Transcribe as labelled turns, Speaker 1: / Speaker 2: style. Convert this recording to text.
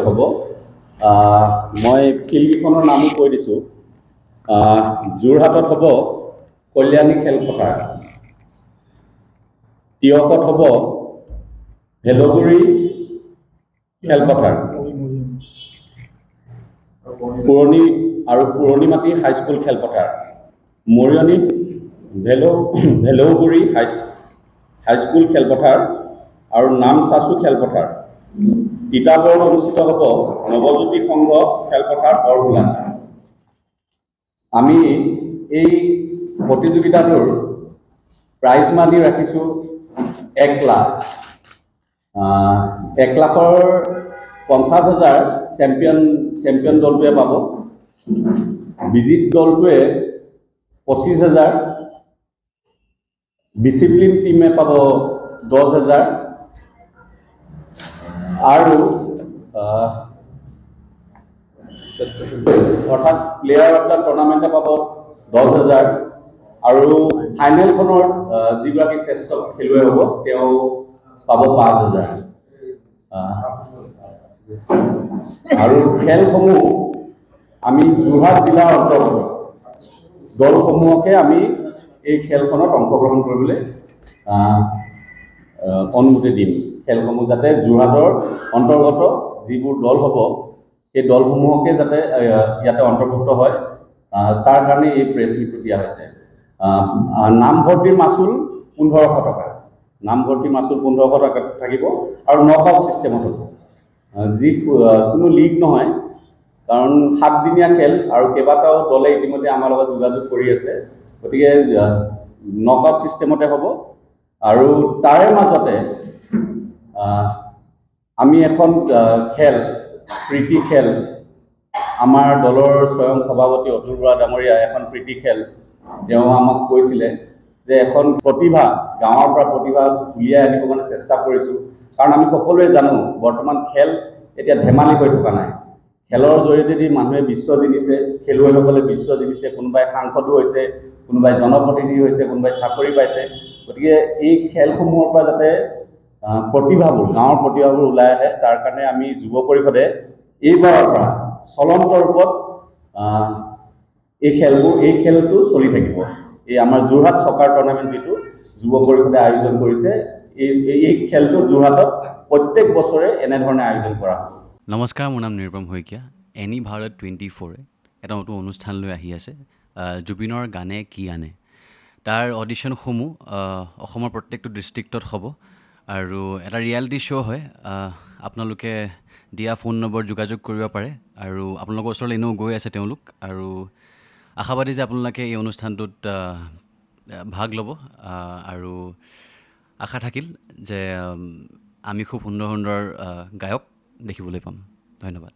Speaker 1: হ'ব। মই ফিল্ডকেইখনৰ নামো কৈ দিছোঁ। যোৰহাটত হ'ব কল্যাণী খেলপথাৰ, তিয়কত হ'ব ভেলগুৰি খেলপথাৰ, পুৰণিমাটি হাইস্কুল খেলপথাৰ, মৰিয়নিত ভেলৌগুৰি হাইস্কুল খেলপথাৰ আৰু নামচাচু খেলপথাৰ। তিতাবৰত অনুষ্ঠিত হ'ব নৱজ্যোতি সংঘ খেলপথাৰ বৰভোলা। আমি এই প্ৰতিযোগিতাটোৰ প্ৰাইজ মানি ৰাখিছোঁ 1 লাখ। 1 লাখৰ 50,000 চেম্পিয়ন দলটোৱে পাব। বিজিত দলটোৱে 25,000, ডিচিপ্লিন টিমে পাব 10,000 আৰু অৰ্থাৎ প্লেয়াৰ অফ দ্য টুৰ্ণামেণ্টে পাব 10,000 আৰু ফাইনেলখনৰ যিগৰাকী শ্ৰেষ্ঠ খেলুৱৈ হ'ব তেওঁ পাব 5,000। আৰু খেলসমূহ আমি যোৰহাট জিলাৰ অন্তৰ্গত দলসমূহকে আমি এই খেলখনত অংশগ্ৰহণ কৰিবলৈ অনুমতি দিম। খেলসমূহ যাতে যোৰহাটৰ অন্তৰ্গত যিবোৰ দল হ'ব সেই দলসমূহকে যাতে ইয়াতে অন্তৰ্ভুক্ত হয় তাৰ কাৰণে এই প্ৰেছ মিটটো দিয়া হৈছে। নামভৰ্তিৰ মাচুল 1,500 টকা। নামভৰ্তিৰ মাচুল 1,500 টকা থাকিব আৰু নকআউট ছিষ্টেমত হ'ব। কোনো লীগ নহয়, কাৰণ 7 দিনীয়া খেল আৰু কেইবাটাও দলে ইতিমধ্যে আমাৰ লগত যোগাযোগ কৰি আছে, গতিকে নকআউট ছিষ্টেমতে হ'ব। আৰু তাৰে মাজতে আমি এখন খেল, প্ৰীতি খেল, আমাৰ দলৰ স্বয়ং সভাপতি অতুল বৰা ডাঙৰীয়া এখন প্ৰীতি খেল তেওঁ আমাক কৈছিলে যে এখন প্ৰতিভা, গাঁৱৰ পৰা প্ৰতিভা উলিয়াই আনিব কাৰণে চেষ্টা কৰিছোঁ। কাৰণ আমি সকলোৱে জানো বৰ্তমান খেল এতিয়া ধেমালি হৈ থকা নাই। খেলৰ জৰিয়তে মানুহে বিশ্ব জিনিছে, খেলুৱৈসকলে বিশ্ব জিনিছে, কোনোবাই সাংসদো হৈছে, কোনোবাই জনপ্ৰতিনিধি হৈছে, কোনোবাই চাকৰি পাইছে। গতিকে এই খেলসমূহৰ পৰা যাতে প্ৰতিভাবোৰ, গাঁৱৰ প্ৰতিভাবোৰ ওলাই আহে, তাৰ কাৰণে আমি যুৱ পৰিষদে এইবাৰৰ পৰা চলন্ত ৰূপত এই খেলটো চলি থাকিব। এই আমাৰ যোৰহাট চকাৰ টুৰ্ণামেণ্ট যিটো যুৱ পৰিষদে আয়োজন কৰিছে, এই খেলটো যোৰহাটত প্ৰত্যেক বছৰে এনেধৰণে আয়োজন কৰা হ'ব।
Speaker 2: নমস্কাৰ, মোৰ নাম নিৰুপম শইকীয়া। এনি ভাৰত 24 এটা নতুন অনুষ্ঠান লৈ আহি আছে, জুবিনৰ গানে কি আনে। তাৰ অডিশ্যনসমূহ অসমৰ প্ৰত্যেকটো ডিষ্ট্ৰিক্টত হ'ব আৰু এটা ৰিয়েলিটি শ্ব' হয়। আপোনালোকে দিয়া ফোন নম্বৰ যোগাযোগ কৰিব পাৰে আৰু আপোনালোকৰ ওচৰলৈ এনেও গৈ আছে তেওঁলোক, আৰু আশাবাদী যে আপোনালোকে এই অনুষ্ঠানটোত ভাগ ল'ব আৰু আশা থাকিল যে আমি খুব সুন্দৰ সুন্দৰ গায়ক দেখিবলৈ পাম। ধন্যবাদ।